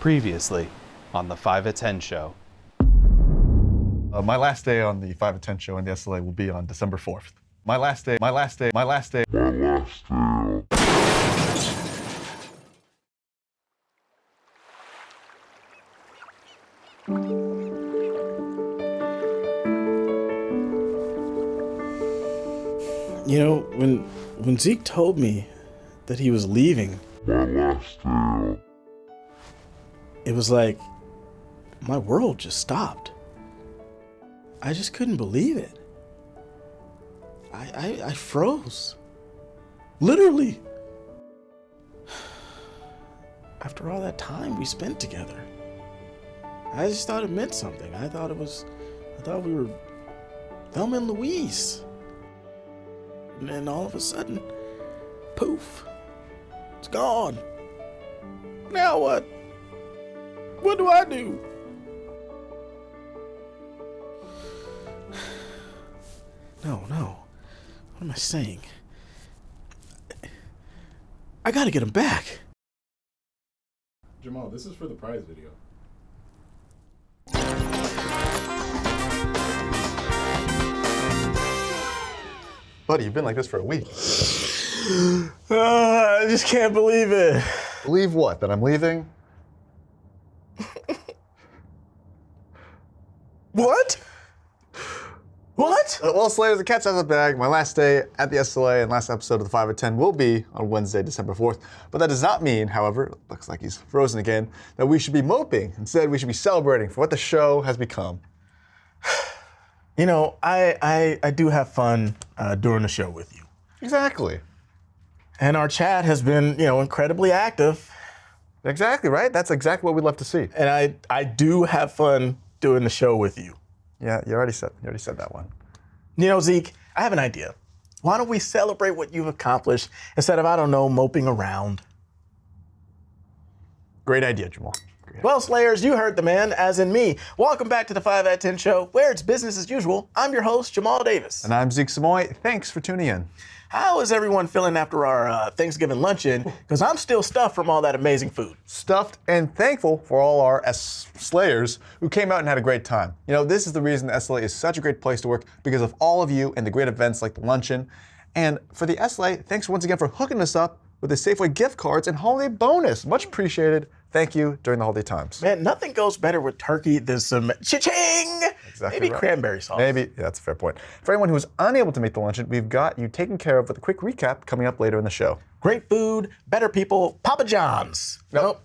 Previously on the 5 at 10 show. My last day on the 5 at 10 show in the SLA will be on December 4th. My last day. You know, when Zeke told me that he was leaving, it was like my world just stopped. I just couldn't believe it. I froze. Literally. After all that time we spent together. I just thought it meant something. I thought we were Thelma and Louise. And then all of a sudden, poof, it's gone. Now what? What do I do? No. What am I saying? I gotta get him back. Jamal, this is for the prize video. Buddy, you've been like this for a week. I just can't believe it. Leave what? That I'm leaving? What? What? Well, Slayers, the cat's out of the bag. My last day at the SLA and last episode of the 5 at 10 will be on Wednesday, December 4th. But that does not mean, however, looks like he's frozen again, that we should be moping. Instead, we should be celebrating for what the show has become. You know, I do have fun during the show with you. Exactly. And our chat has been, incredibly active. Exactly, right? That's exactly what we'd love to see. And I do have fun doing the show with you. Yeah, you already said that one. You know, Zeke, I have an idea. Why don't we celebrate what you've accomplished instead of, moping around? Great idea, Jamal. Well, Slayers, you heard the man, as in me. Welcome back to the 5 at 10 show, where it's business as usual. I'm your host, Jamal Davis. And I'm Zeke Samoy. Thanks for tuning in. How is everyone feeling after our Thanksgiving luncheon? Because I'm still stuffed from all that amazing food. Stuffed and thankful for all our Slayers who came out and had a great time. You know, this is the reason the SLA is such a great place to work, because of all of you and the great events like the luncheon. And for the SLA, thanks once again for hooking us up with the Safeway gift cards and holiday bonus. Much appreciated. Thank you during the holiday times. Man, nothing goes better with turkey than some cha-ching! Exactly. Maybe right. Cranberry sauce. Maybe, yeah, that's a fair point. For anyone who was unable to make the luncheon, we've got you taken care of with a quick recap coming up later in the show. Great food, better people, Papa John's. Nope.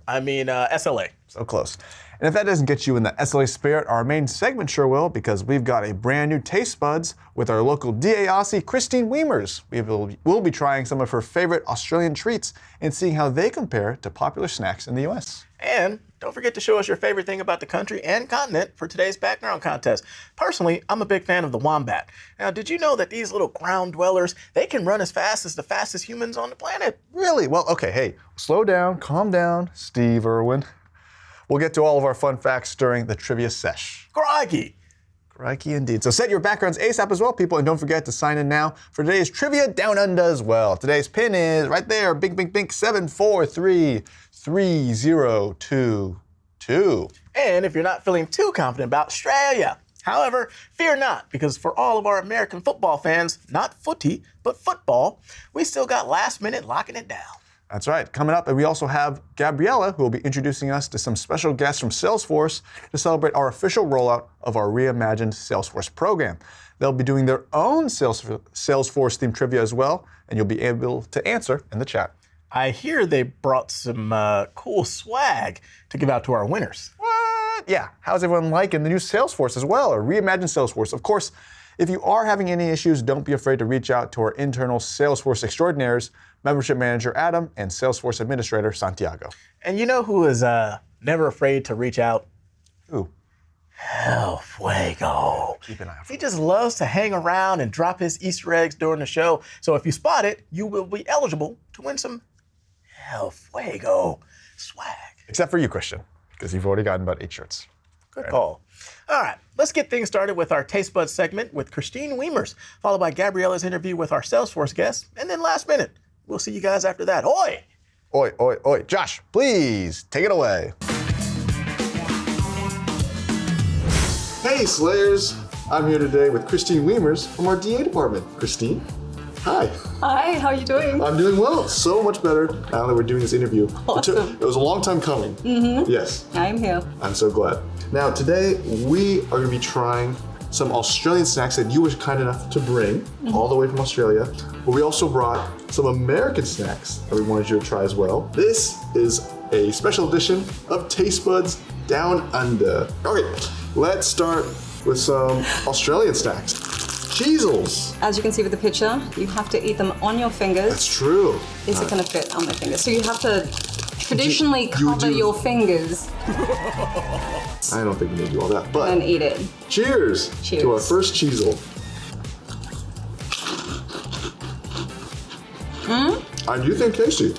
I mean SLA. So close. And if that doesn't get you in the SLA spirit, our main segment sure will, because we've got a brand new taste buds with our local DA Aussie, Christine Weimer's. We'll be trying some of her favorite Australian treats and seeing how they compare to popular snacks in the US. And don't forget to show us your favorite thing about the country and continent for today's background contest. Personally, I'm a big fan of the wombat. Now, did you know that these little ground dwellers, they can run as fast as the fastest humans on the planet? Really? Well, okay, hey, slow down, calm down, Steve Irwin. We'll get to all of our fun facts during the trivia sesh. Crikey! Crikey indeed. So set your backgrounds ASAP as well, people, and don't forget to sign in now for today's Trivia Down Under as well. Today's pin is right there, bink, 7433022. And if you're not feeling too confident about Australia, however, fear not, because for all of our American football fans, not footy, but football, we still got last minute locking it down. That's right. Coming up, and we also have Gabriella, who will be introducing us to some special guests from Salesforce to celebrate our official rollout of our Reimagined Salesforce program. They'll be doing their own Salesforce-themed trivia as well, and you'll be able to answer in the chat. I hear they brought some cool swag to give out to our winners. What? Yeah. How's everyone liking the new Salesforce as well, or Reimagined Salesforce? Of course, if you are having any issues, don't be afraid to reach out to our internal Salesforce extraordinaires, Membership Manager Adam, and Salesforce Administrator Santiago. And you know who is never afraid to reach out? Who? El Fuego. Keep an eye out for He just loves to hang around and drop his Easter eggs during the show. So if you spot it, you will be eligible to win some El Fuego swag. Except for you, Christian, because you've already gotten about 8 shirts. Good call. All right, let's get things started with our Taste Buds segment with Christine Weimer's, followed by Gabriella's interview with our Salesforce guest, and then last minute. We'll see you guys after that. Oi! Oi, oi, oi. Josh, please take it away. Hey, Slayers. I'm here today with Christine Weimers from our DA department. Christine, hi. Hi, how are you doing? I'm doing well. So much better now that we're doing this interview. Awesome. It was a long time coming. Yes. I am here. I'm so glad. Now, today we are going to be trying some Australian snacks that you were kind enough to bring all the way from Australia. But we also brought some American snacks that we wanted you to try as well. This is a special edition of Taste Buds Down Under. Okay, let's start with some Australian snacks. Cheezels. As you can see with the picture, you have to eat them on your fingers. That's true. Is it going to fit on my fingers? So you have to traditionally You cover do. your fingers I don't think you need to do all that, but and eat it. cheers, Cheers. to our first cheezel. I do think tasty.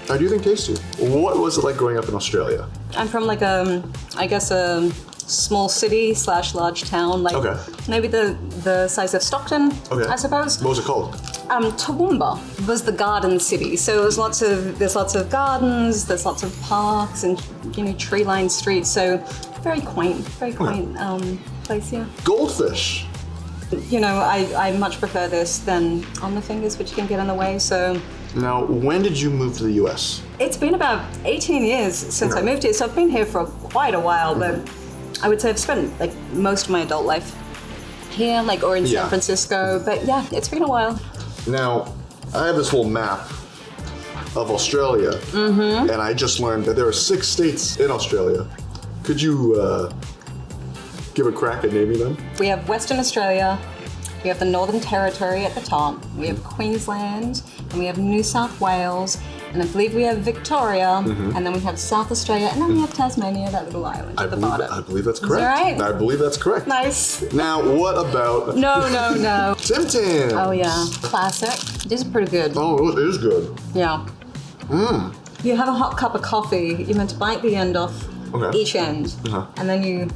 I do think tasty. What was it like growing up in Australia? I'm from like I guess a small city / large town, like Okay. maybe the size of Stockton, Okay. I suppose. What was it called? Toowoomba was the garden city, so there's lots of gardens, there's lots of parks and tree-lined streets. So very quaint place. Yeah. Goldfish. I much prefer this than on the fingers, which can get in the way. So Now, when did you move to the US? it's been about 18 years since I moved here, so I've been here for quite a while. But I would say I've spent like most of my adult life here, like or in Yeah. San Francisco. But yeah, it's been a while. Now, I have this whole map of Australia, and I just learned that there are 6 states in Australia. Could you give a crack at naming them? We have Western Australia, we have the Northern Territory at the top, we have Queensland, and we have New South Wales, and I believe we have Victoria, and then we have South Australia, and then we have Tasmania, that little island at the bottom. I believe that's correct. right? I believe that's correct. Nice. Now, what about No. Tim Tams? Oh yeah, classic. This is pretty good. Oh, it is good. Yeah. You have a hot cup of coffee, you're meant to bite the end off Okay. each end, and then you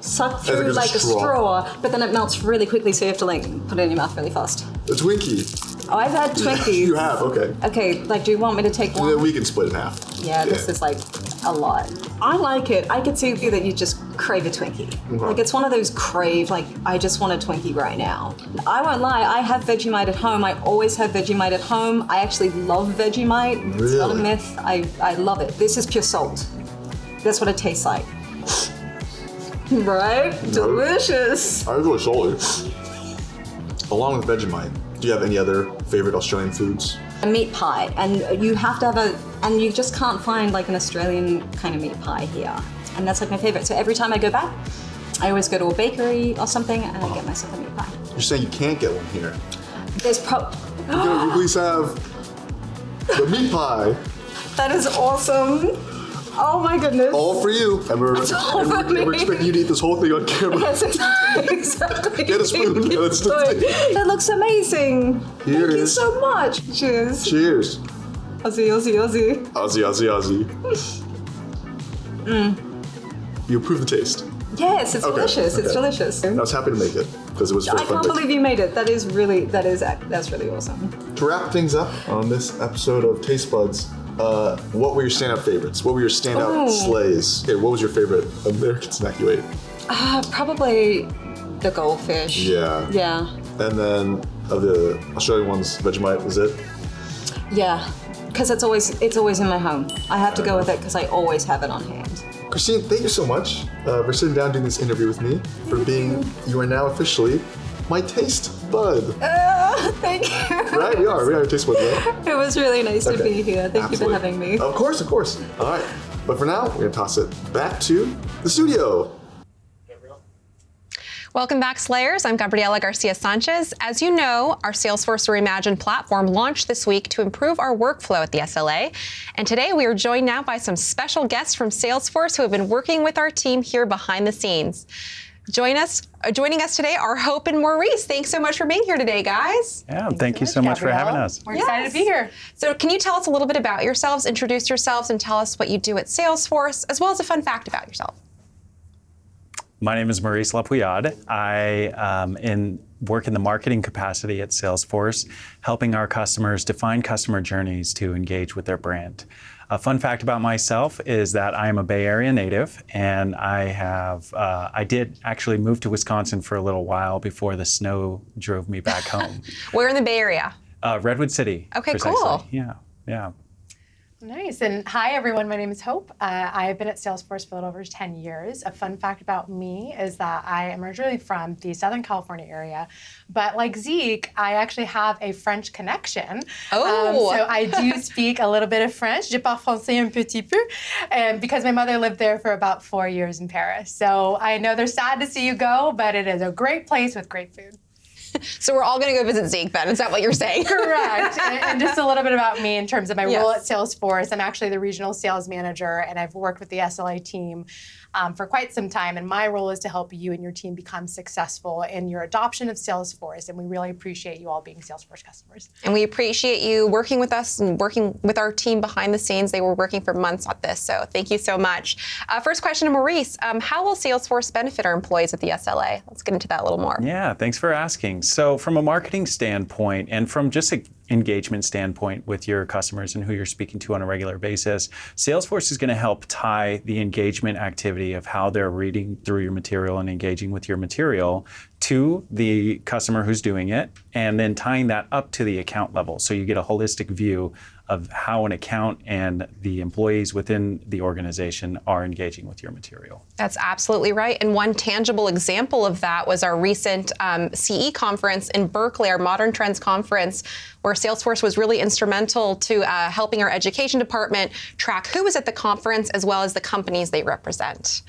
suck it through goes like a straw, but then it melts really quickly, so you have to like put it in your mouth really fast. A Twinkie. Oh, I've had Twinkies. You have, okay. Okay, like, do you want me to take one? Then we can split in half. Yeah, this is like a lot. I like it. I could see that you just crave a Twinkie. Like, it's one of those like, I just want a Twinkie right now. I won't lie, I have Vegemite at home. I always have Vegemite at home. I actually love Vegemite. It's not a Really? myth. I love it. This is pure salt. That's what it tastes like. Right? Delicious. I was really salty. Along with Vegemite, do you have any other favorite Australian foods? A meat pie, and you have to have and you just can't find like an Australian kind of meat pie here, and that's like my favorite. So every time I go back, I always go to a bakery or something, and I get myself a meat pie. You're saying you can't get one here. There's Can we please have the meat pie? that is awesome. Oh my goodness. All for you. And we're, all for and we're me. expecting you to eat this whole thing on camera. Yes, exactly. Get a spoon. Let's do it. That looks amazing. Thank you Cheers. so much. Cheers. Cheers. Aussie, Aussie, Aussie. Aussie, Aussie, Aussie. You approve the taste. Yes, it's Okay, delicious. It's okay. delicious. I was happy to make it because it was I first fun. can't believe you made it. That's really awesome. To wrap things up on this episode of Taste Buds, what were your standout favorites? What were your standout Ooh. slays? Okay, what was your favorite American snack you ate? Probably the goldfish. Yeah. Yeah. And then of the Australian ones, Vegemite was it? Yeah. Because it's always in my home. I have to go with it because I always have it on hand. Christine, thank you so much for sitting down doing this interview with me. You are now officially my taste bud. Thank you. Right? We are a taste bud, right? It was really nice to Okay. be here. Thank you for Absolutely. having me. Of course. All right. But for now, we're gonna toss it back to the studio. Welcome back, Slayers. I'm Gabriela Garcia Sanchez. As you know, our Salesforce Reimagined platform launched this week to improve our workflow at the SLA. And today we are joined now by some special guests from Salesforce who have been working with our team here behind the scenes. Joining us today are Hope and Maurice. Thanks so much for being here today, guys. Yeah, thank you so much for having us. We're excited to be here. So can you tell us a little bit about yourselves, introduce yourselves, and tell us what you do at Salesforce, as well as a fun fact about yourself? My name is Maurice Lapouillade. I, in work in the marketing capacity at Salesforce, helping our customers define customer journeys to engage with their brand. A fun fact about myself is that I am a Bay Area native, and I did actually move to Wisconsin for a little while before the snow drove me back home. Where in the Bay Area? Redwood City. Okay, precisely. cool. Yeah. Nice. And hi, everyone. My name is Hope. I've been at Salesforce for a little over 10 years. A fun fact about me is that I am originally from the Southern California area. But like Zeke, I actually have a French connection. Oh. So I do speak a little bit of French. Je parle français un petit peu. And because my mother lived there for about 4 years in Paris. So I know they're sad to see you go, but it is a great place with great food. So we're all going to go visit Zeke then, is that what you're saying? Correct. And just a little bit about me in terms of my Yes. role at Salesforce. I'm actually the regional sales manager, and I've worked with the SLA team for quite some time. And my role is to help you and your team become successful in your adoption of Salesforce. And we really appreciate you all being Salesforce customers. And we appreciate you working with us and working with our team behind the scenes. They were working for months on this, so thank you so much. First question to Maurice. How will Salesforce benefit our employees at the SLA? Let's get into that a little more. Yeah, thanks for asking. So from a marketing standpoint and from just an engagement standpoint with your customers and who you're speaking to on a regular basis, Salesforce is going to help tie the engagement activity of how they're reading through your material and engaging with your material to the customer who's doing it, and then tying that up to the account level. So you get a holistic view of how an account and the employees within the organization are engaging with your material. That's absolutely right. And one tangible example of that was our recent CE conference in Berkeley, our Modern Trends conference, where Salesforce was really instrumental to helping our education department track who was at the conference as well as the companies they represent.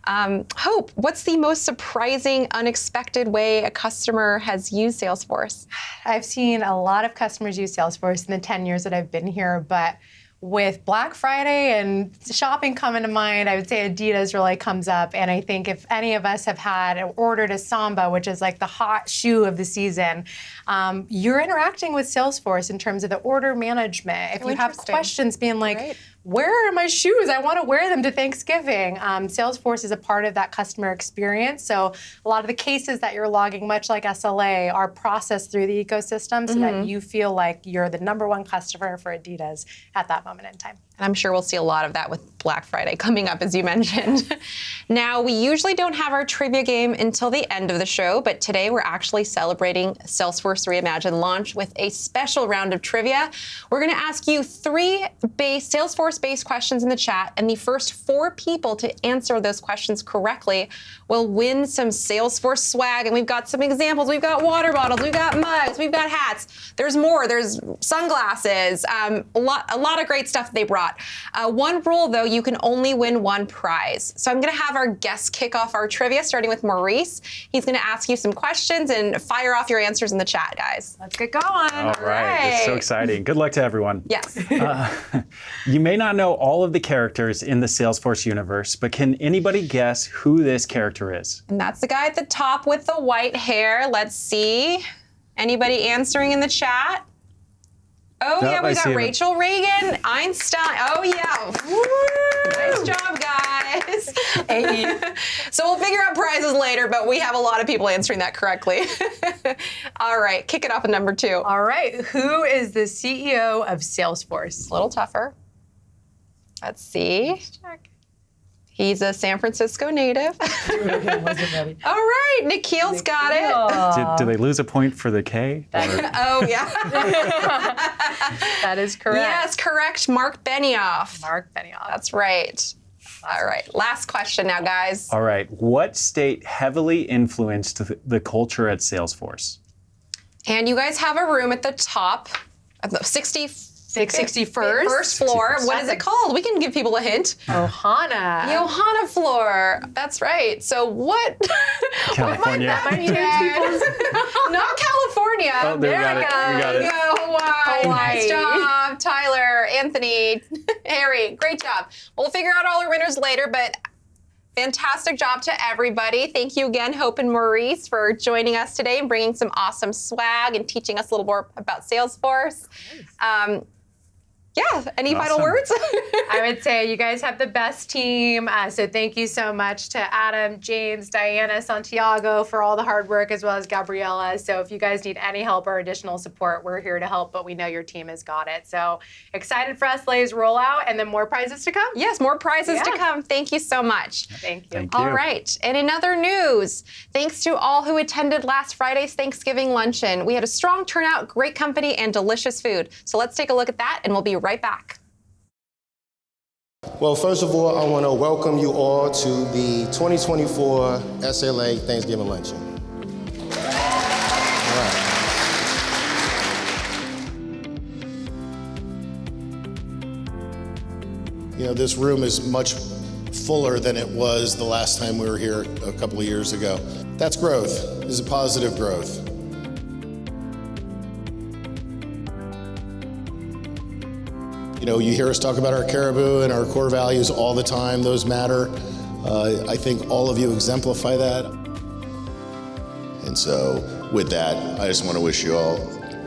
Hope, what's the most surprising, unexpected way a customer has used Salesforce? I've seen a lot of customers use Salesforce in the 10 years that I've been here, but with Black Friday and shopping coming to mind, I would say Adidas really comes up. And I think if any of us have had ordered a Samba, which is like the hot shoe of the season, you're interacting with Salesforce in terms of the order management. If you have questions being like, Right. where are my shoes? I want to wear them to Thanksgiving. Salesforce is a part of that customer experience. So a lot of the cases that you're logging, much like SLA, are processed through the ecosystem so that you feel like you're the number one customer for Adidas at that moment in time. And I'm sure we'll see a lot of that with Black Friday coming up, as you mentioned. Now, we usually don't have our trivia game until the end of the show, but today we're actually celebrating Salesforce Reimagined launch with a special round of trivia. We're going to ask you 3 Salesforce-based questions in the chat, and the first 4 people to answer those questions correctly will win some Salesforce swag. And we've got some examples. We've got water bottles, we've got mugs, we've got hats. There's more. There's sunglasses, a lot of great stuff they brought. One rule, though, you can only win 1 prize. So I'm going to have our guests kick off our trivia, starting with Maurice. He's going to ask you some questions and fire off your answers in the chat, guys. Let's get going. All right, it's so exciting. Good luck to everyone. Yes. You may not know all of the characters in the Salesforce universe, but can anybody guess who this character is? And that's the guy at the top with the white hair. Let's see. Anybody answering in the chat? Oh, Nope, yeah, we I got see him. Rachel Reagan, Einstein. Oh, yeah. Woo! Nice job, guys. Hey. So we'll figure out prizes later, but we have a lot of people answering that correctly. All right, kick it off with number 2. All right, who is the CEO of Salesforce? A little tougher. Let's see. He's a San Francisco native. All right, Nikhil's got it. Do they lose a point for the K? Oh, yeah. That is correct. Yes, correct. Mark Benioff. Mark Benioff. That's right. All right, last question now, guys. All right, what state heavily influenced the culture at Salesforce? And you guys have a room at the top of the 61st first floor. What is it called? We can give people a hint. Ohana. Johanna floor. That's right. So what? California. Not California. Oh, there we got it. We got it. Hawaii. Nice job, Tyler, Anthony, Harry. Great job. We'll figure out all our winners later, but fantastic job to everybody. Thank you again, Hope and Maurice, for joining us today and bringing some awesome swag and teaching us a little more about Salesforce. Yeah, any final Awesome. words? I would say you guys have the best team. So thank you so much to Adam, James, Diana, Santiago for all the hard work, as well as Gabriella. So if you guys need any help or additional support, we're here to help, but we know your team has got it. So excited for SLA's rollout and then more prizes to come. Yes, more prizes to Yeah. come. Thank you so much. Thank you. Thank you. All right. And in other news, thanks to all who attended last Friday's Thanksgiving luncheon. We had a strong turnout, great company, and delicious food. So let's take a look at that, and we'll be right back. Well, first of all, I want to welcome you all to the 2024 SLA Thanksgiving Luncheon. All right. You know, this room is much fuller than it was the last time we were here a couple of years ago. That's growth. This is a positive growth. You know, you hear us talk about our caribou and our core values all the time. Those matter. I think all of you exemplify that. And so with that, I just want to wish you all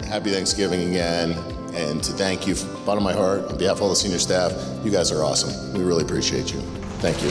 happy Thanksgiving again, and to thank you from the bottom of my heart on behalf of all the senior staff. You guys are awesome. We really appreciate you. Thank you.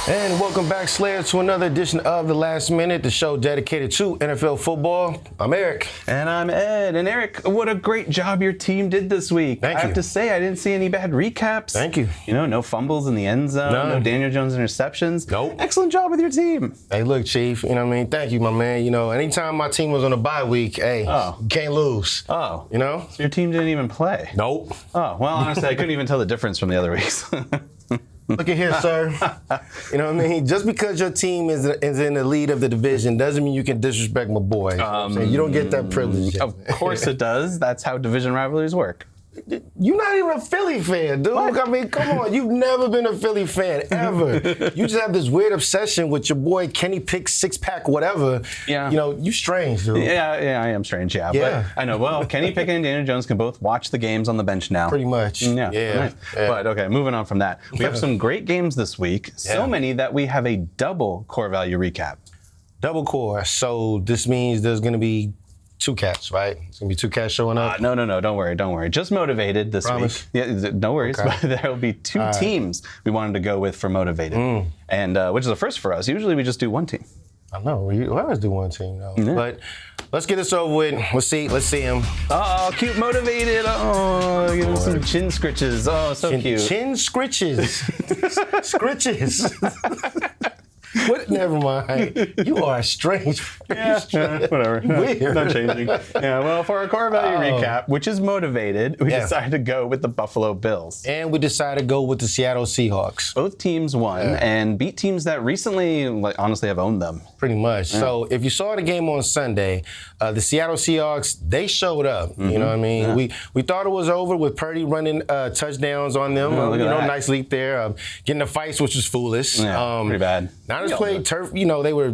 And welcome back, Slayers, to another edition of The Last Minute, the show dedicated to NFL football. I'm Eric. And I'm Ed. And Eric, what a great job your team did this week. Thank I you. have to say, I didn't see any bad recaps. Thank you. You know, no fumbles in the end zone, None. no Daniel Jones interceptions. Nope. Excellent job with your team. Hey, look, Chief, you know what I mean? Thank you, my man. You know, anytime my team was on a bye week, hey, you can't lose. Oh. You know? So your team didn't even play. Nope. Oh, well, honestly, I couldn't even tell the difference from the other weeks. Look at here, sir. You know what I mean? Just because your team is in the lead of the division doesn't mean you can disrespect my boy. You know what I'm saying? You don't get that privilege yet. Of course it does. That's how division rivalries work. You're not even a Philly fan, dude. I mean, come on. You've never been a Philly fan, ever. You just have this weird obsession with your boy Kenny Pick, six-pack, whatever. Yeah. You know, you strange, dude. Yeah, I am strange, yeah. Yeah. But I know, well, Kenny Pickett and Daniel Jones can both watch the games on the bench now. Pretty much. Yeah. Yeah. Nice. But okay, moving on from that. We have some great games this week. So Yeah. many that we have a double core value recap. Double core. So this means there's going to be two cats, right? It's going to be two cats showing up. No, don't worry. Just motivated this Promise? week. Yeah, no worries. Okay. But there will be two teams we wanted to go with for motivated, and which is a first for us. Usually we just do one team. I know. We always do one team, though. But let's get this over with. Let's see him. Oh, cute motivated. Oh, give him some chin scritches. Oh, so cute. Chin scritches. Scritches. What? Never mind. You are strange. Whatever. Weird. Not changing. Yeah, well, for our core value recap, which is motivated, we decided to go with the Buffalo Bills. And we decided to go with the Seattle Seahawks. Both teams won and beat teams that recently, honestly, have owned them. Pretty much. Yeah. So if you saw the game on Sunday, the Seattle Seahawks, they showed up. You know what I mean? We thought it was over with Purdy running touchdowns on them. Look at that. Nice leap there. Getting the fights, which was foolish. Yeah, pretty bad. Niners played turf. You know, they were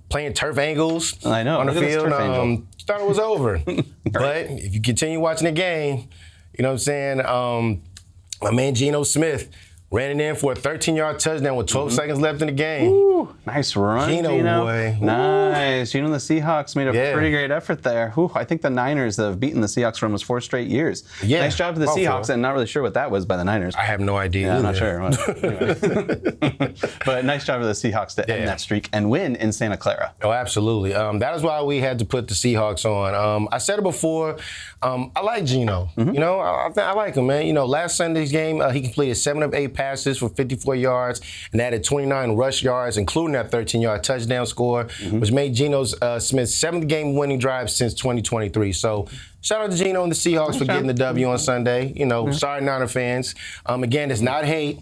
playing turf angles I know. on the Look at this field. turf angel. Thought it was over. But if you continue watching the game, you know what I'm saying? My man Geno Smith ran it in for a 13-yard touchdown with 12 seconds left in the game. Ooh, nice run, Geno, boy. Nice. Geno and the Seahawks made a Yeah. pretty great effort there. Ooh, I think the Niners have beaten the Seahawks for almost 4 straight years. Yeah, Nice job to the about Seahawks, 4. and not really sure what that was by the Niners. I have no idea. Yeah, I'm not either. sure. Anyway. But nice job for the Seahawks to end that streak and win in Santa Clara. Oh, absolutely. That is why we had to put the Seahawks on. I said it before. I like Geno. You know, I like him, man. You know, last Sunday's game, he completed 7 of 8 passes for 54 yards and added 29 rush yards, including that 13-yard touchdown score, which made Geno Smith's 7th game-winning drive since 2023. So shout out to Geno and the Seahawks for getting the W on Sunday. You know, sorry, Niner fans. Again, it's not hate.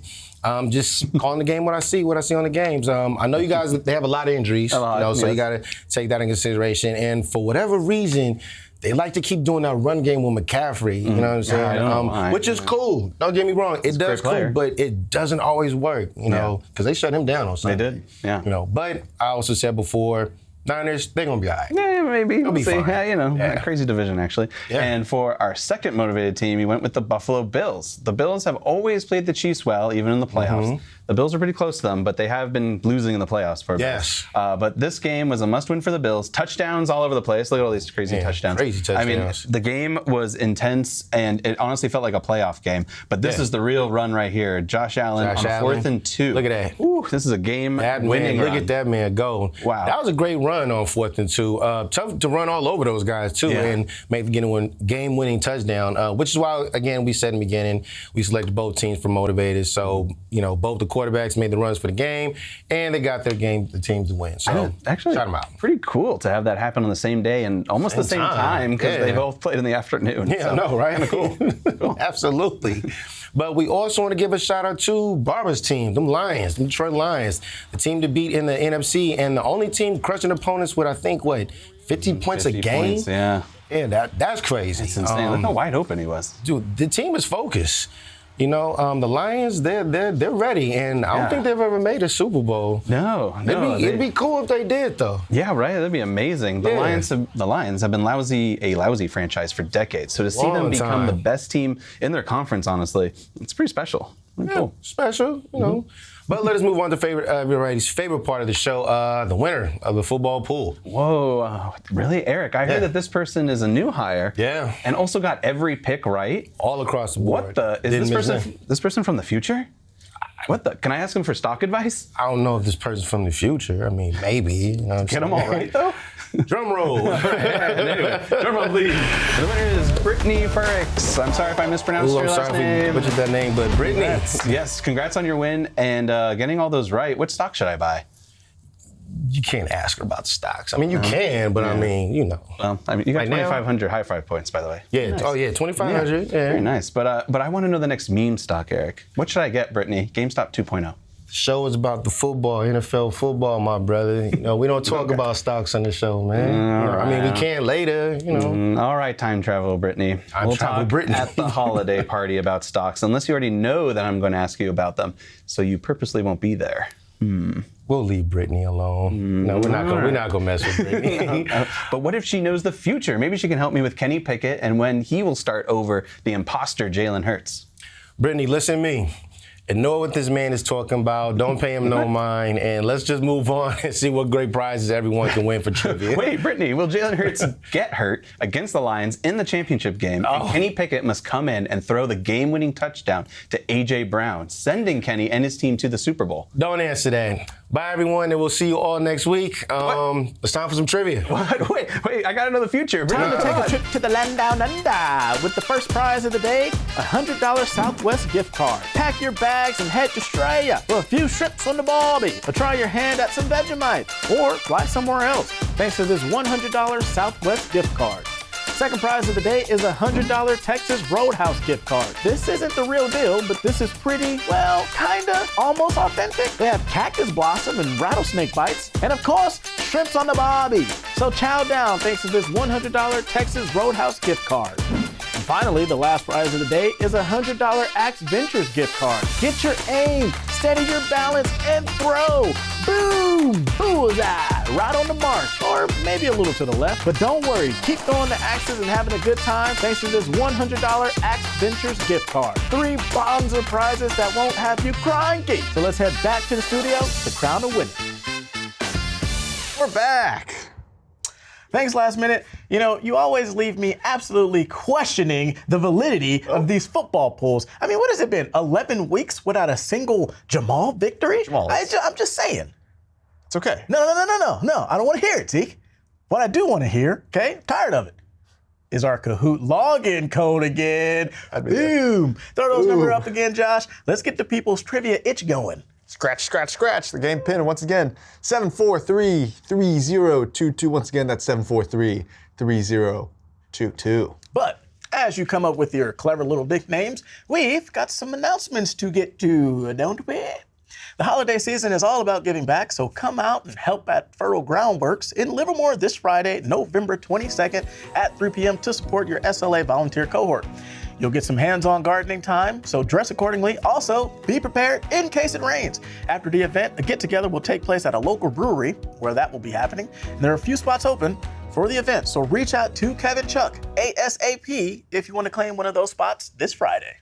Just calling the game what I see on the games. I know you guys, they have a lot of injuries, so you got to take that in consideration. And for whatever reason, they like to keep doing that run game with McCaffrey, you know what I'm saying? Which is cool. Don't get me wrong, it does cool, but it doesn't always work, you know, because they shut him down on Sunday. They did, yeah. You know, but I also said before, Niners, they're going to be all right. Yeah, maybe. They'll be see. fine. Yeah, you know, crazy division, actually. Yeah. And for our second motivated team, we went with the Buffalo Bills. The Bills have always played the Chiefs well, even in the playoffs. The Bills are pretty close to them, but they have been losing in the playoffs for a bit. Yes. But this game was a must-win for the Bills. Touchdowns all over the place. Look at all these crazy touchdowns. Crazy touchdowns. I mean, the game was intense, and it honestly felt like a playoff game. But this is the real run right here. Josh Allen on 4th and 2. Look at that. Ooh, this is a game-winning Look run. at that man go. Wow. That was a great run on 4th and 2. Tough to run all over those guys, too, and make the game-winning touchdown, which is why, again, we said in the beginning, we selected both teams for motivators. So, both the quarterbacks made the runs for the game, and they got the teams to win. So, actually, shout them out. Pretty cool to have that happen on the same day and almost the same time because they both played in the afternoon. Yeah, I know, right? Kind of cool. Absolutely. But we also want to give a shout out to Barbara's team, them Lions, the Detroit Lions, the team to beat in the NFC, and the only team crushing opponents with, I think, 50 points a game? Points, yeah. Yeah, that's crazy. It's insane. Look how wide open he was. Dude, the team is focused. The Lions, they're ready, and I don't think they've ever made a Super Bowl. No. It'd be cool if they did, though. Yeah, right. That'd be amazing. The Lions have been a lousy franchise for decades. So to see them become the best team in their conference, honestly, it's pretty special. Cool. Special, But let us move on to everybody's favorite part of the show, the winner of the football pool. Whoa, really, Eric? I heard that this person is a new hire. Yeah. And also got every pick right. All across the board. What the? Is this person from the future? What the? Can I ask him for stock advice? I don't know if this person's from the future. I mean, maybe. Get them all right, though? Drum roll. Anyway, drum roll, please. The winner is Brittany Furix. I'm sorry if I mispronounced your last name. Butchered that name, but Brittany. Yes, congrats on your win and getting all those right. What stock should I buy? You can't ask her about stocks. I mean, you can, but I mean, Well, you got 2,500 high five points, by the way. Yeah. Nice. Oh, yeah, 2,500. Yeah. Very nice. But I want to know the next meme stock, Eric. What should I get, Brittany? GameStop 2.0. The show is about the football, NFL football, my brother. We don't talk about stocks on the show, man. I mean, we can later, All right, time travel, Brittany. We'll talk at the holiday party about stocks, unless you already know that I'm going to ask you about them, so you purposely won't be there. We'll leave Brittany alone. No, we're not gonna mess with Brittany. But what if she knows the future? Maybe she can help me with Kenny Pickett and when he will start over the imposter Jalen Hurts. Brittany, listen to me. Ignore what this man is talking about. Don't pay him no mind. And let's just move on and see what great prizes everyone can win for trivia. Wait, Brittany, will Jalen Hurts get hurt against the Lions in the championship game? And Kenny Pickett must come in and throw the game-winning touchdown to A.J. Brown, sending Kenny and his team to the Super Bowl. Don't answer that. Bye, everyone, and we'll see you all next week. It's time for some trivia. What? Wait, I gotta know the future. Time to take a trip to the land down under with the first prize of the day, a $100 Southwest gift card. Pack your bags and head to Australia for a few trips on the Barbie, or try your hand at some Vegemite, or fly somewhere else thanks to this $100 Southwest gift card. Second prize of the day is a $100 Texas Roadhouse gift card. This isn't the real deal, but this is pretty, well, kinda, almost authentic. They have cactus blossom and rattlesnake bites, and of course, shrimps on the Barbie. So chow down thanks to this $100 Texas Roadhouse gift card. And finally, the last prize of the day is a $100 Axe Ventures gift card. Get your aim, steady your balance, and throw. Boom! Bullseye! Right on the mark, or maybe a little to the left. But don't worry, keep throwing the axes and having a good time thanks to this $100 Axe Ventures gift card. 3 bonza prizes that won't have you crying. So let's head back to the studio to crown a winner. We're back. Thanks, Last Minute. You always leave me absolutely questioning the validity of these football polls. I mean, what has it been? 11 weeks without a single Jamal victory? I'm just saying. It's okay. No. I don't want to hear it, Zeke. What I do want to hear, okay, I'm tired of it, is our Kahoot login code again. Boom. Throw those numbers up again, Josh. Let's get the people's trivia itch going. Scratch, scratch, scratch. The game pin. Once again, 743-3022. Once again, that's 743-3022. But as you come up with your clever little nicknames, we've got some announcements to get to, don't we? The holiday season is all about giving back, so come out and help at Furrow Groundworks in Livermore this Friday, November 22nd at 3 p.m. to support your SLA volunteer cohort. You'll get some hands-on gardening time, so dress accordingly. Also, be prepared in case it rains. After the event, a get-together will take place at a local brewery where that will be happening. And there are a few spots open for the event, so reach out to Kevin Chuck, ASAP, if you want to claim one of those spots this Friday.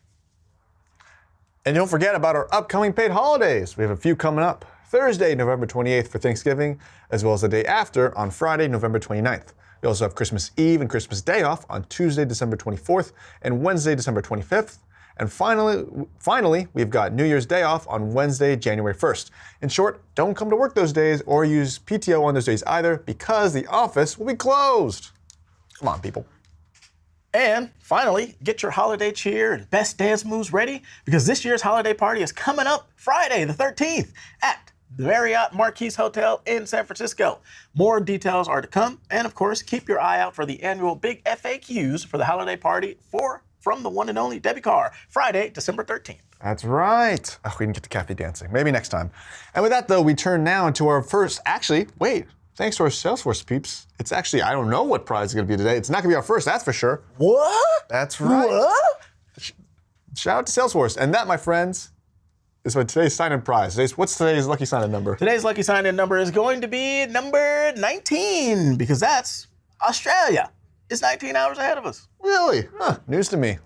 And don't forget about our upcoming paid holidays. We have a few coming up. Thursday, November 28th for Thanksgiving, as well as the day after on Friday, November 29th. We also have Christmas Eve and Christmas Day off on Tuesday, December 24th and Wednesday, December 25th. And finally, we've got New Year's Day off on Wednesday, January 1st. In short, don't come to work those days or use PTO on those days either because the office will be closed. Come on, people. And finally, get your holiday cheer and best dance moves ready because this year's holiday party is coming up Friday, the 13th at the Marriott Marquis Hotel in San Francisco. More details are to come. And of course, keep your eye out for the annual big FAQs for the holiday party from the one and only Debbie Carr, Friday, December 13th. That's right. Oh, we didn't get to cafe dancing. Maybe next time. And with that, though, we turn now to our first, thanks to our Salesforce peeps, it's actually, I don't know what prize is going to be today. It's not going to be our first, that's for sure. What? That's right. What? Shout out to Salesforce. And that, my friends, is what today's sign-in prize. What's today's lucky sign-in number? Today's lucky sign-in number is going to be number 19 because that's Australia. It's 19 hours ahead of us. Really? Huh, news to me.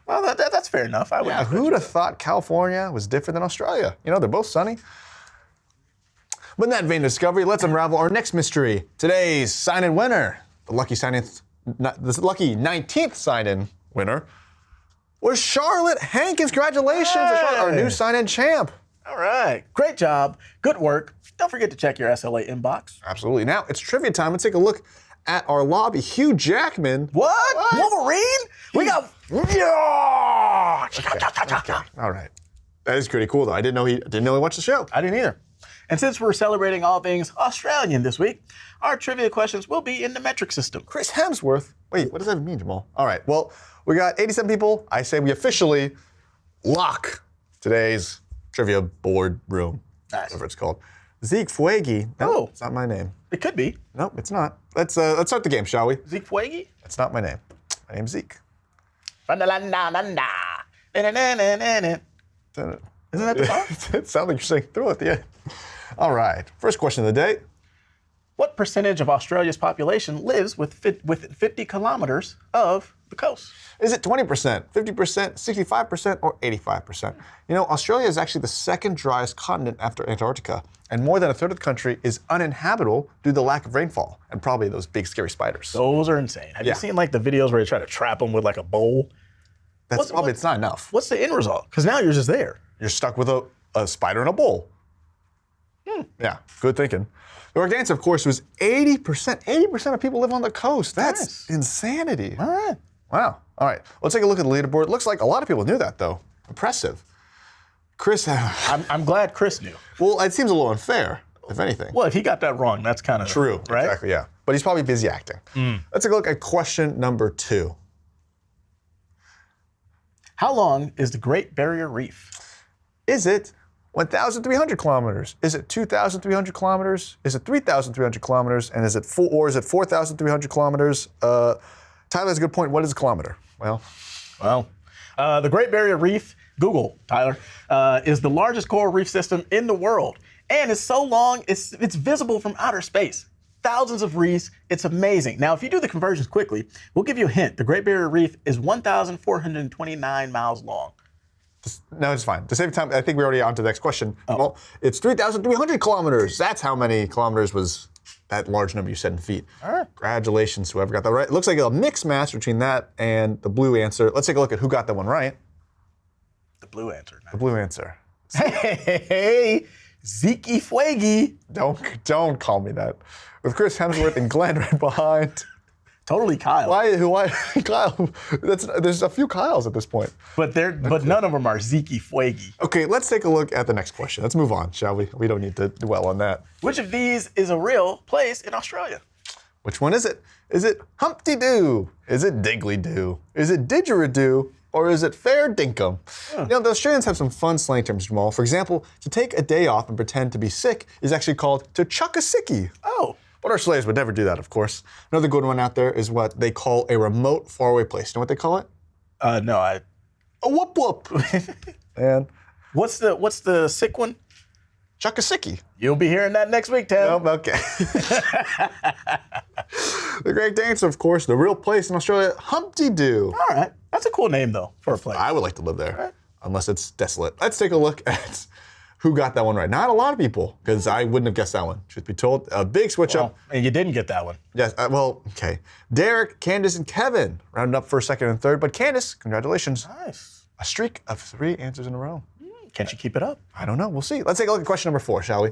Well, that's fair enough. Who'd have thought California was different than Australia? You know, they're both sunny. But in that vein of discovery, let's unravel our next mystery. Today's sign-in winner, the lucky 19th sign-in winner, was Charlotte Hankins. Congratulations, Charlotte, our new sign-in champ. All right. Great job. Good work. Don't forget to check your SLA inbox. Absolutely. Now, it's trivia time. Let's take a look at our lobby. Hugh Jackman. What? Wolverine? We got... Yeah! Okay. All right. That is pretty cool, though. I didn't know he watched the show. I didn't either. And since we're celebrating all things Australian this week, our trivia questions will be in the metric system. Chris Hemsworth. Wait, what does that mean, Jamal? All right. Well, we got 87 people. I say we officially lock today's trivia board room. Nice. Whatever it's called. Zeke Fuegi. No, it's not my name. It could be. Nope, it's not. Let's start the game, shall we? Zeke Fuegi? That's not my name. My name's Zeke. Isn't that the song? It sounds like you're saying through at the end. All right. First question of the day. What percentage of Australia's population lives within 50 kilometers of the coast? Is it 20%, 50%, 65%, or 85%? You know, Australia is actually the second driest continent after Antarctica, and more than a third of the country is uninhabitable due to the lack of rainfall and probably those big scary spiders. Those are insane. Have you seen like the videos where they try to trap them with like a bowl? It's not enough. What's the end result? Because now you're just there. You're stuck with a spider in a bowl. Yeah, good thinking. The correct answer, of course, was 80%. 80% of people live on the coast. That's insanity. All right. Wow. All right. Let's take a look at the leaderboard. Looks like a lot of people knew that, though. Impressive. Chris. I'm glad Chris knew. Well, it seems a little unfair, if anything. Well, if he got that wrong, that's kind of true. Right? Exactly, yeah. But he's probably busy acting. Let's take a look at question number 2. How long is the Great Barrier Reef? Is it 1,300 kilometers? Is it 2,300 kilometers? Is it 3,300 kilometers? And is it 4,300 kilometers? Tyler has a good point. What is a kilometer? Well, the Great Barrier Reef, Google, Tyler, is the largest coral reef system in the world. And it's so long, it's visible from outer space. Thousands of reefs. It's amazing. Now, if you do the conversions quickly, we'll give you a hint. The Great Barrier Reef is 1,429 miles long. No, it's fine. To save time, I think we're already on to the next question. Well, it's 3,300 kilometers. That's how many kilometers was that large number you said in feet. All right. Congratulations, whoever got that right. It looks like a mixed match between that and the blue answer. Let's take a look at who got that one right. The blue answer. The blue answer. Hey, Zeke Fuegi. Don't call me that. With Chris Hemsworth and Glenn right behind. Totally Kyle. Why Kyle? There's a few Kyles at this point. But none of them are Zeke Fuegi. Okay, let's take a look at the next question. Let's move on, shall we? We don't need to dwell on that. Which of these is a real place in Australia? Which one is it? Is it Humpty Doo? Is it Diggly Doo? Is it Didgeridoo? Or is it Fair Dinkum? You know, the Australians have some fun slang terms, Jamal. For example, to take a day off and pretend to be sick is actually called to chuck a sickie. Oh. But our slaves would never do that, of course. Another good one out there is what they call a remote, faraway place. You know what they call it? No, A whoop whoop. And what's the sick one? chuck a sickie. You'll be hearing that next week, Ted. Nope, okay. The correct answer, of course, the real place in Australia, Humpty Doo. All right. That's a cool name, though, for a place. I would like to live there. Right. unless it's desolate. Let's take a look at who got that one right. Not a lot of people, because I wouldn't have guessed that one, truth be told. A big switch up. And you didn't get that one. Yes, okay. Derek, Candace, and Kevin rounded up first, second, and third. But Candace, congratulations. Nice. A streak of 3 answers in a row. Can she keep it up? I don't know. We'll see. Let's take a look at question number 4, shall we?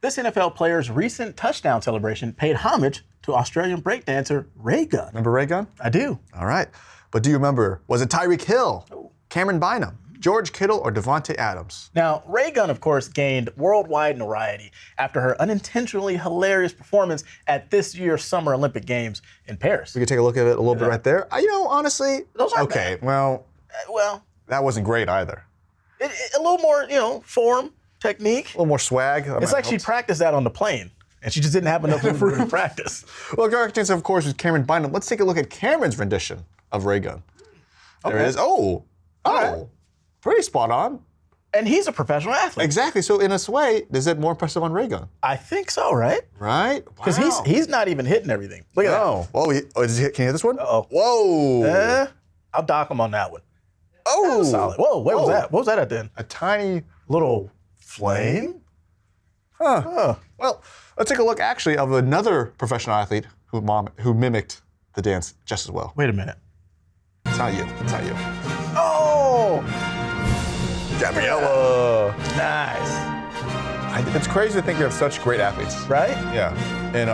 This NFL player's recent touchdown celebration paid homage to Australian breakdancer Ray Gunn. Remember Ray Gunn? I do. All right. But do you remember, was it Tyreek Hill, Cameron Bynum, George Kittle, or Devontae Adams? Now, Ray Gunn, of course, gained worldwide notoriety after her unintentionally hilarious performance at this year's Summer Olympic Games in Paris. We could take a look at it a little bit right there. Honestly, those aren't okay. bad. Well, Well, that wasn't great either. a little more, form, technique. A little more swag. It's like she practiced that on the plane, and she just didn't have enough room to practice. Well, correct answer, of course, was Cameron Bynum. Let's take a look at Cameron's rendition of Ray Gunn. There it is. Oh, pretty spot on. And he's a professional athlete. Exactly. So in a way, is it more impressive on Ray Gunn? I think so, right? Right? Because he's not even hitting everything. Look at that. Oh, can you hear this one? Uh-oh. Whoa. I'll dock him on that one. Oh. Solid. Whoa, what was that? What was that at then? A tiny Little flame? Well, let's take a look actually of another professional athlete who mimicked the dance just as well. Wait a minute. It's not you. It's not you. Oh! Gabriella. Nice. It's crazy to think we have such great athletes. Right? Yeah. And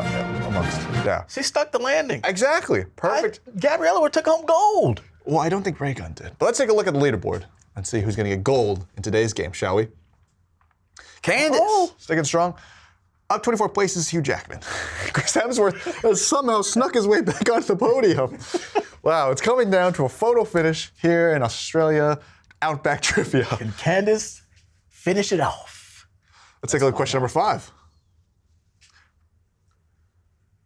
amongst. Yeah. She stuck the landing. Exactly. Perfect. Gabriella would took home gold. Well, I don't think Ray Gunn did. But let's take a look at the leaderboard and see who's going to get gold in today's game, shall we? Candace, sticking strong. Up 24 places, Hugh Jackman. Chris Hemsworth has somehow snuck his way back onto the podium. Wow, it's coming down to a photo finish here in Australia, Outback Trivia. Can Candace finish it off? Let's take a look at question number 5.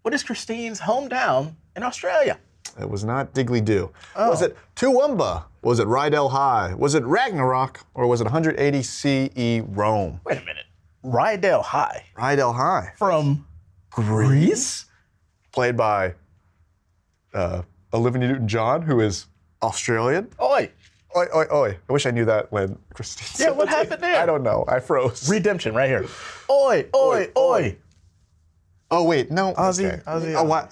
What is Christine's hometown in Australia? It was not Digley Doo. Was it Toowoomba? Was it Rydell High? Was it Ragnarok? Or was it 180 CE Rome? Wait a minute. Rydell High. Rydell High. From Greece? Played by Olivia Newton-John, who is Australian. Oi. Oi, oi, oi. I wish I knew that when Christine said Yeah, what that. happened there? I don't know. I froze. Redemption right here. Oi, oi, oi. Oh, wait, no. Aussie.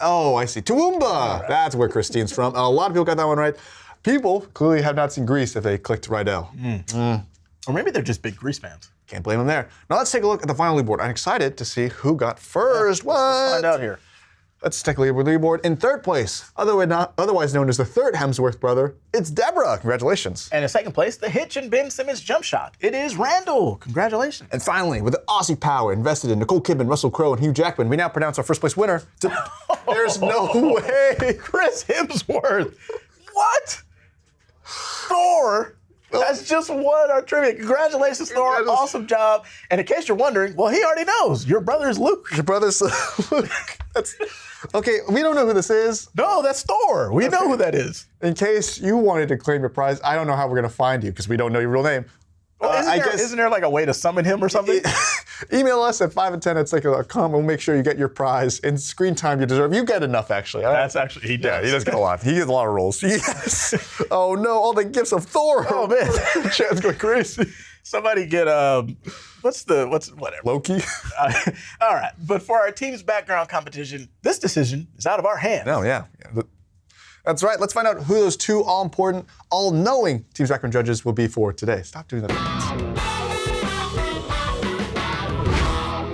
Oh, I see. Toowoomba. That's where Christine's from. A lot of people got that one right. People clearly have not seen Greece if they clicked Rydell. Or maybe they're just big Grease fans. Can't blame them there. Now let's take a look at the final leaderboard. I'm excited to see who got first. Let's find out here. Let's take a look at the leaderboard. In third place, otherwise known as the third Hemsworth brother, it's Deborah. Congratulations. And in second place, the Hitch and Ben Simmons jump shot. It is Randall. Congratulations. And finally, with the Aussie power invested in Nicole Kidman, Russell Crowe, and Hugh Jackman, we now pronounce our first place winner. There's no way. Chris Hemsworth. What? Thor has just won our trivia. Congratulations, Thor. Awesome job. And in case you're wondering, well, he already knows. Your brother is Luke. Your brother's Luke. Okay, we don't know who this is. No, that's Thor. We know who that is. In case you wanted to claim your prize, I don't know how we're going to find you because we don't know your real name. Well, isn't there like a way to summon him or something? Email us at 5and10@secular.com. We'll make sure you get your prize and screen time you deserve. You get enough, actually. That's actually, he does. Yeah, he does get a lot. He gets a lot of roles. Yes. Oh, no, all the gifts of Thor. Oh, man. Chad's going crazy. Somebody get, whatever. Loki? All right. But for our team's background competition, this decision is out of our hands. No, yeah. That's right. Let's find out who those two all-important, all-knowing team's background judges will be for today. Stop doing that.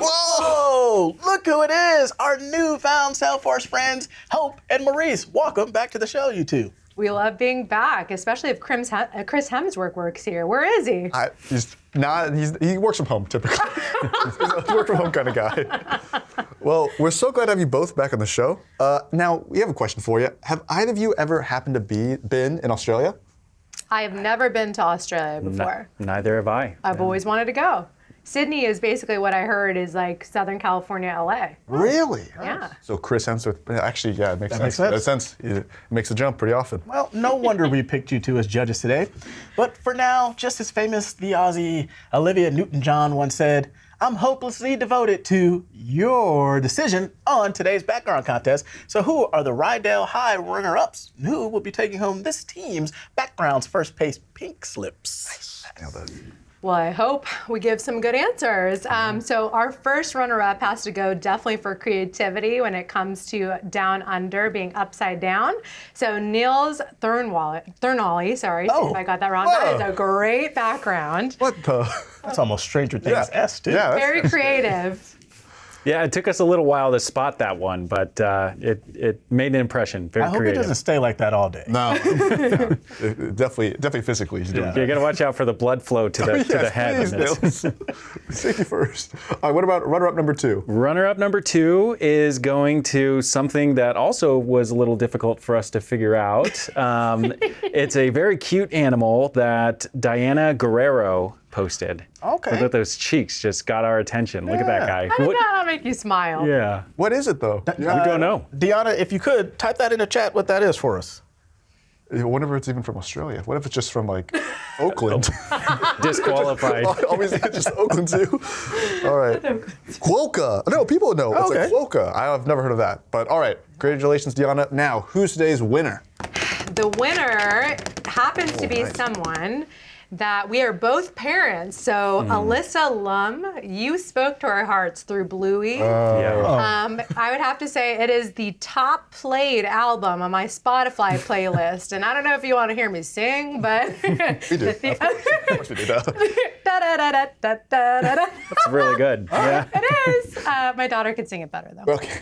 Whoa! Look who it is! Our newfound Salesforce friends, Hope and Maurice. Welcome back to the show, you two. We love being back, especially if Chris Hemsworth works here. Where is he? He works from home, typically. He's a work from home kind of guy. Well, we're so glad to have you both back on the show. Now, we have a question for you. Have either of you ever happened to been in Australia? I have never been to Australia before. Neither have I. I've always wanted to go. Sydney is basically what I heard is like Southern California, LA. Really? Yeah. So Chris Hemsworth, actually, yeah, it makes sense. Makes sense. That makes sense. It makes a jump pretty often. Well, no wonder we picked you two as judges today. But for now, just as famous, the Aussie Olivia Newton-John once said, I'm hopelessly devoted to your decision on today's background contest. So who are the Rydell High runner-ups? Who will be taking home this team's background's first place pink slips? Nice. Well, I hope we give some good answers. So our first runner-up has to go definitely for creativity when it comes to down under being upside down. So Niels Thernolly, sorry if I got that wrong. That is a great background. What the? That's almost Stranger Things-esque, too. Yeah, Very creative. Yeah, it took us a little while to spot that one, but it made an impression. Very I hope creative. it doesn't stay like that all day. No. definitely physically he's doing You got to watch out for the blood flow to the head. Please, Nils. Safety first. All right, what about runner-up number 2? Runner-up number 2 is going to something that also was a little difficult for us to figure out. It's a very cute animal that Diana Guerrero posted. Okay. Look at those cheeks, just got our attention. Look at that guy. I don't know how to make you smile. Yeah. What is it, though? We don't know. Deanna, if you could, type that in the chat what that is for us. I wonder if it's even from Australia. What if it's just from, like, Oakland? Disqualified. Always just Oakland, too. All right. Quokka. No, people know. It's Okay. a quokka. I have never heard of that. But, all right. Congratulations, Deanna. Now, who's today's winner? The winner happens to be someone that we are both parents. So Alyssa Lum, you spoke to our hearts through Bluey. Yeah. I would have to say it is the top played album on my Spotify playlist. And I don't know if you want to hear me sing, but We do. Of course we do. It's really good. Yeah. It is. My daughter could sing it better though. Okay.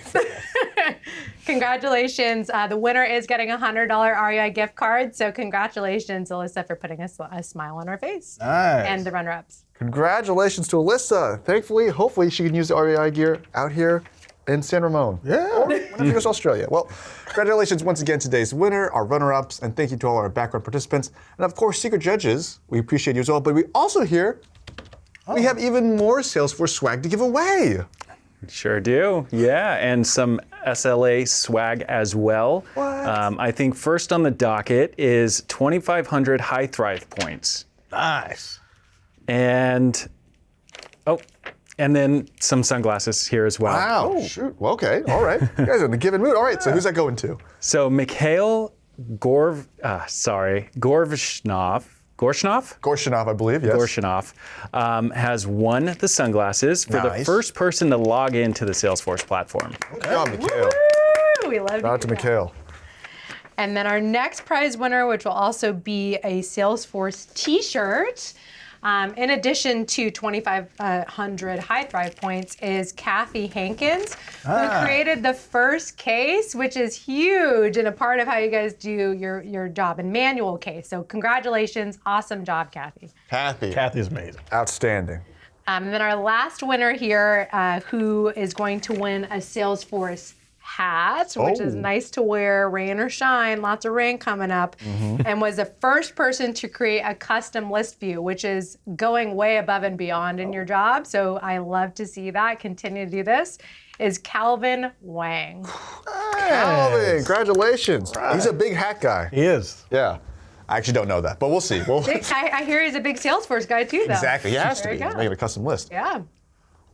Congratulations. The winner is getting a $100 REI gift card. So congratulations, Alyssa, for putting a smile on her face. Nice. And the runner-ups. Congratulations to Alyssa. Thankfully, hopefully, she can use the REI gear out here in San Ramon. Yeah. Or whenever she goes to Australia. Well, congratulations once again to today's winner, our runner-ups, and thank you to all our background participants. And of course, secret judges, we appreciate you as well. But we also hear we have even more Salesforce swag to give away. Sure do. Yeah, and some SLA swag as well. What? I think first on the docket is 2,500 High Thrive points. Nice. And then some sunglasses here as well. Wow. Shoot. Well, okay. All right. You guys are in the given mood. All right. So who's that going to? So Mikhail Gorshinov, I believe. Yes. Gorshinov has won the sunglasses for the Nice. first person to log into the Salesforce platform. Good job, Mikhail. Woo! We love Shout out to Mikhail. And then our next prize winner, which will also be a Salesforce t-shirt, in addition to 2,500 High Thrive points, is Kathy Hankins, who created the first case, which is huge and a part of how you guys do your job, and manual case. So congratulations. Awesome job, Kathy. Kathy's amazing. Outstanding. And then our last winner here, who is going to win a Salesforce hat, which is nice to wear, rain or shine, lots of rain coming up, and was the first person to create a custom list view, which is going way above and beyond in your job. So I love to see that. Continue to do this. Is Calvin Wang. Calvin, congratulations. He's a big hat guy. He is. Yeah. I actually don't know that, but we'll see. I hear he's a big Salesforce guy too, though. Exactly. He has to There be. you He's go. making a custom list. Yeah.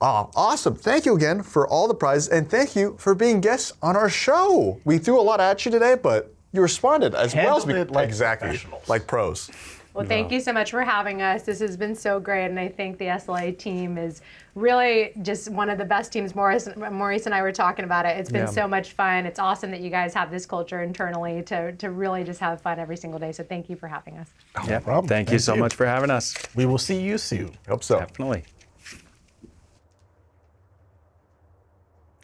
Oh, awesome. Thank you again for all the prizes, and thank you for being guests on our show. We threw a lot at you today, but you responded as well as we Handled it like exactly professionals. like pros. Well, thank you so much for having us. This has been so great, and I think the SLA team is really just one of the best teams. Maurice and I were talking about it. It's been so much fun. It's awesome that you guys have this culture internally to really just have fun every single day. So thank you for having us. Yeah. problem. Thank you so much for having us. We will see you soon. Hope so. Definitely.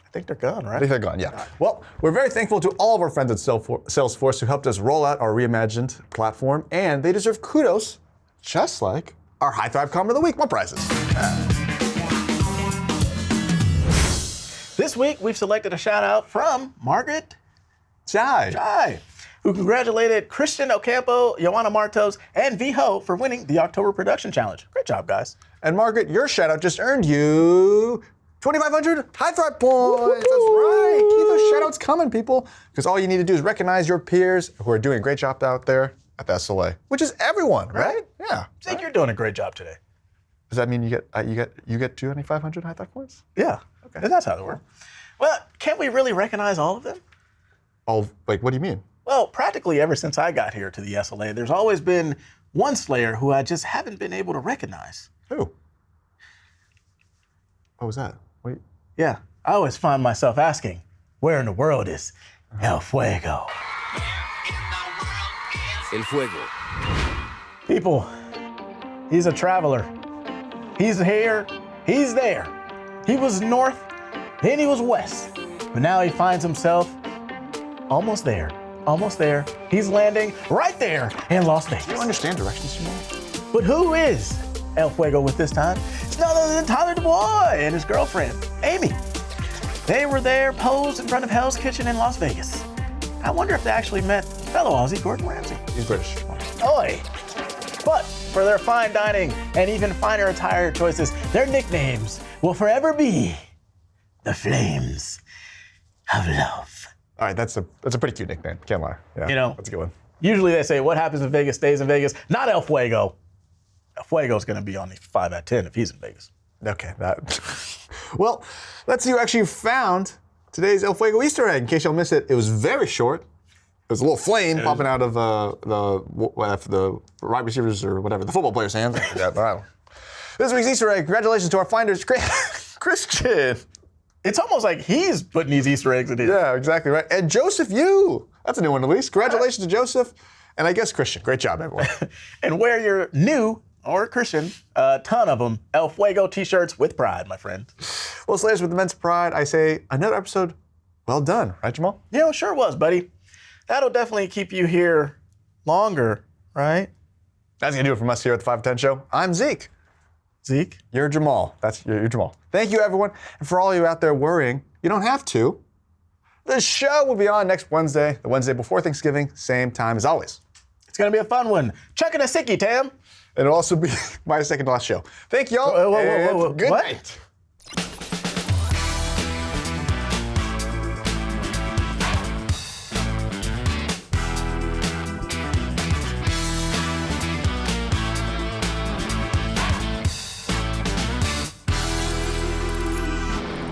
I think they're gone, I right? think they're gone, yeah. Well, we're very thankful to all of our friends at Salesforce who helped us roll out our Reimagined platform, and they deserve kudos, just like our High Thrive Comment of the Week. More prizes. This week, we've selected a shout out from Margaret Jai. who congratulated Christian Ocampo, Joanna Martos, and V-Ho for winning the October Production Challenge. Great job, guys. And Margaret, your shout out just earned you 2,500 High Thrive points. That's right. Keep those shout outs coming, people, because all you need to do is recognize your peers who are doing a great job out there at the SLA, which is everyone, right? Yeah. I think you're doing a great job today. Does that mean you get 2,500 high tech points? Yeah, okay. That's how it works. Well, can't we really recognize all of them? What do you mean? Well, practically ever since I got here to the SLA, there's always been one Slayer who I just haven't been able to recognize. Who? What was that? Wait. Yeah, I always find myself asking, where in the world is El Fuego? El Fuego. People, he's a traveler. He's here, he's there. He was north, then he was west. But now he finds himself almost there. Almost there. He's landing right there in Las Vegas. Do you understand directions anymore? But who is El Fuego with this time? It's none other than Tyler DuBois and his girlfriend, Amy. They were there posed in front of Hell's Kitchen in Las Vegas. I wonder if they actually met fellow Aussie Gordon Ramsay. He's British. Oi! But for their fine dining and even finer attire choices, their nicknames will forever be the Flames of Love. All right, that's a pretty cute nickname. Can't lie. Yeah, You know, that's a good one. Usually they say what happens in Vegas stays in Vegas. Not El Fuego. El Fuego's going to be on the 5 out of 10 if he's in Vegas. Okay, that. Well, let's see who actually found today's El Fuego Easter egg. In case y'all missed it, it was very short. It was a little flame popping out of the wide receivers or whatever, the football player's hands. I forgot, but I don't know. This week's Easter egg, congratulations to our finders, Christian. It's almost like he's putting these Easter eggs in here. Yeah, exactly right. And Joseph Yu. That's a new one at least. Congratulations to Joseph. And I guess Christian. Great job, everyone. And wear your new or Christian, a ton of them, El Fuego t-shirts with pride, my friend. Well, Slayers, with immense pride, I say another episode well done. Right, Jamal? Yeah, it sure was, buddy. That'll definitely keep you here longer, right? That's going to do it from us here at the 5 to 10 Show. I'm Zeke. Zeke? You're Jamal. You're Jamal. Thank you, everyone. And for all you out there worrying, you don't have to. The show will be on next Wednesday, the Wednesday before Thanksgiving, same time as always. It's going to be a fun one. Chuck and a sickie, Tam. It'll also be my second to last show. Thank y'all. Whoa. Good What? night.